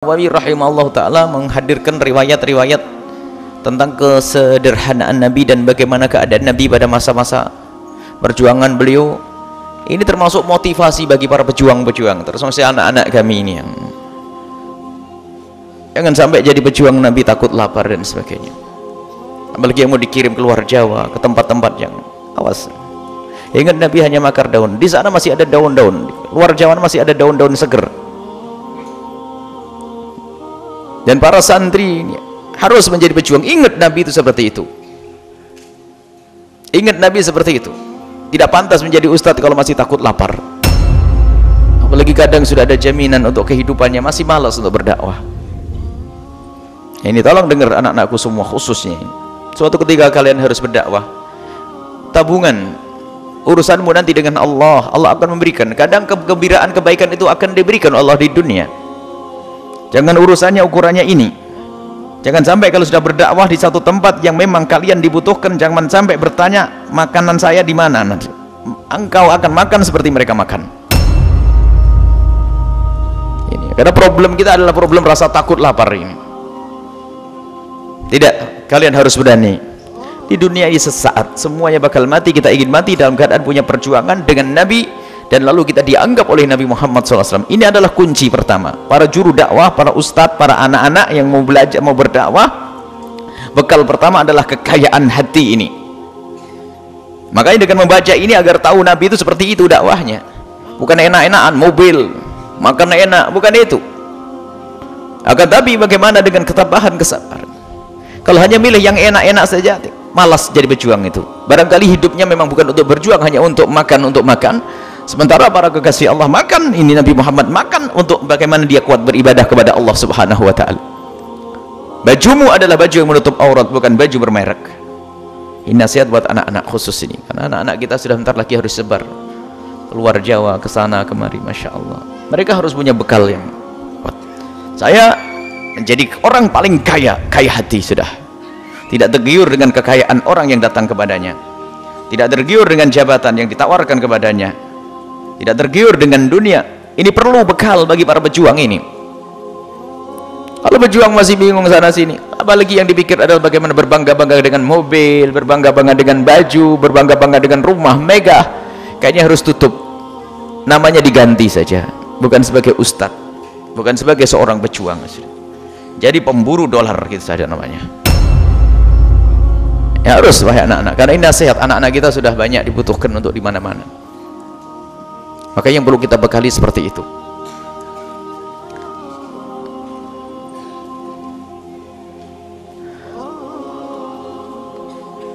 Nawawi rahimahullah ta'ala menghadirkan riwayat-riwayat tentang kesederhanaan Nabi dan bagaimana keadaan Nabi pada masa-masa perjuangan beliau. Ini termasuk motivasi bagi para pejuang-pejuang, termasuk anak-anak kami ini yang jangan sampai jadi pejuang Nabi takut lapar dan sebagainya, apalagi yang mau dikirim keluar Jawa ke tempat-tempat yang awas. Ingat Nabi hanya makan daun, di sana masih ada daun-daun, luar Jawa masih ada daun-daun seger. Dan para santri ini harus menjadi pejuang. Ingat Nabi itu seperti itu. Ingat Nabi seperti itu. Tidak pantas menjadi ustadz kalau masih takut lapar. Apalagi kadang sudah ada jaminan untuk kehidupannya, masih malas untuk berdakwah. Ini tolong dengar anak-anakku semua, khususnya ini. Suatu ketika kalian harus berdakwah, tabungan urusanmu nanti dengan Allah. Allah akan memberikan. Kadang kegembiraan, kebaikan itu akan diberikan Allah di dunia. Jangan urusannya ukurannya ini. Jangan sampai kalau sudah berdakwah di satu tempat yang memang kalian dibutuhkan, jangan sampai bertanya makanan saya di mana. Engkau akan makan seperti mereka makan. Ini karena problem kita adalah problem rasa takut lapar ini. Tidak, kalian harus berani. Di dunia ini sesaat, semuanya bakal mati. Kita ingin mati dalam keadaan punya perjuangan dengan Nabi, dan lalu kita dianggap oleh Nabi Muhammad SAW. Ini adalah kunci pertama. Para juru dakwah, para ustadz, para anak-anak yang mau belajar, mau berdakwah, bekal pertama adalah kekayaan hati ini. Makanya dengan membaca ini agar tahu Nabi itu seperti itu dakwahnya. Bukan enak-enakan, mobil, makan enak, bukan itu. Akan tapi bagaimana dengan ketabahan, kesabaran. Kalau hanya milih yang enak-enak saja, malas jadi pejuang itu. Barangkali hidupnya memang bukan untuk berjuang, hanya untuk makan. Sementara para kekasih Allah makan, ini Nabi Muhammad makan untuk bagaimana dia kuat beribadah kepada Allah Subhanahu wa ta'ala. Bajumu adalah baju yang menutup aurat, bukan baju bermerek. Ini nasihat buat anak-anak khusus ini, karena anak-anak kita sudah bentar lagi harus sebar keluar Jawa, ke sana kemari. Masya Allah, mereka harus punya bekal yang kuat. Saya menjadi orang paling kaya hati sudah. Tidak tergiur dengan kekayaan orang yang datang kepadanya, tidak tergiur dengan jabatan yang ditawarkan kepadanya, tidak tergiur dengan dunia. Ini perlu bekal bagi para pejuang ini. Kalau pejuang masih bingung sana sini, apalagi yang dipikir adalah bagaimana berbangga-bangga dengan mobil, berbangga-bangga dengan baju, berbangga-bangga dengan rumah megah, kayaknya harus tutup. Namanya diganti saja, bukan sebagai ustadz, bukan sebagai seorang pejuang, jadi pemburu dolar gitu saja namanya. Ya harus, wahai anak-anak, karena ini nasihat. Anak-anak kita sudah banyak dibutuhkan untuk di mana-mana. Maka yang perlu kita bekali seperti itu.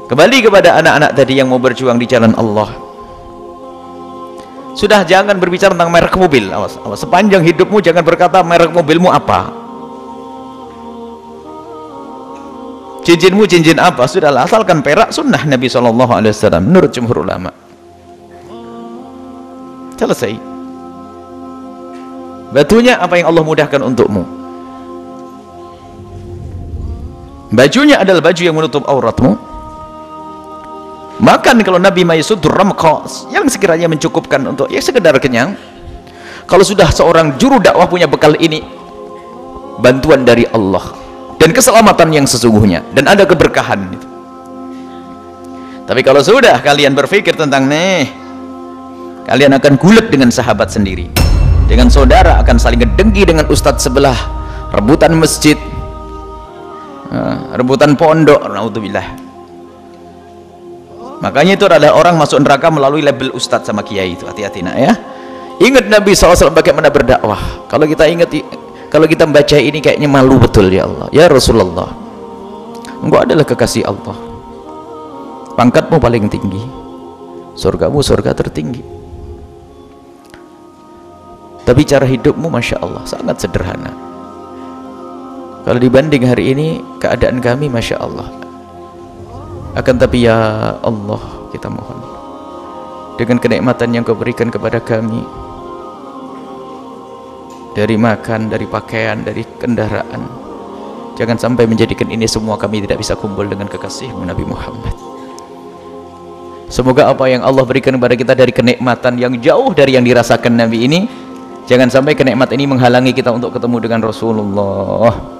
Kembali kepada anak-anak tadi yang mau berjuang di jalan Allah. Sudah, jangan berbicara tentang merek mobil. Awas. Sepanjang hidupmu jangan berkata merek mobilmu apa, cincinmu cincin apa. Sudahlah, asalkan perak, sunnah Nabi SAW menurut jumhur ulama. Selesai. Batunya apa yang Allah mudahkan untukmu. Bajunya adalah baju yang menutup auratmu. Makan kalau Nabi mayasudur ramqas, yang sekiranya mencukupkan untuk ya sekedar kenyang. Kalau sudah seorang juru dakwah punya bekal ini, bantuan dari Allah dan keselamatan yang sesungguhnya, dan ada keberkahan itu. Tapi kalau sudah kalian berpikir tentang kalian akan gulat dengan sahabat sendiri, dengan saudara, akan saling ngedengki dengan ustadz sebelah, rebutan masjid, rebutan pondok, naudzubillah. Makanya itu adalah orang masuk neraka melalui label ustadz sama kiai itu. Hati-hati nak ya. Ingat Nabi SAW bagaimana berdakwah. Kalau kita ingat, kalau kita membaca ini kayaknya malu betul. Ya Allah, ya Rasulullah, engkau adalah kekasih Allah, pangkatmu paling tinggi, surgamu surga tertinggi. Tapi cara hidupmu Masya Allah sangat sederhana. Kalau dibanding hari ini keadaan kami Masya Allah. Akan tapi ya Allah, kita mohon dengan kenikmatan yang kau berikan kepada kami, dari makan, dari pakaian, dari kendaraan, jangan sampai menjadikan ini semua kami tidak bisa kumpul dengan kekasihmu Nabi Muhammad. Semoga apa yang Allah berikan kepada kita dari kenikmatan yang jauh dari yang dirasakan Nabi ini, Jangan sampai kenikmatan ini menghalangi kita untuk ketemu dengan Rasulullah.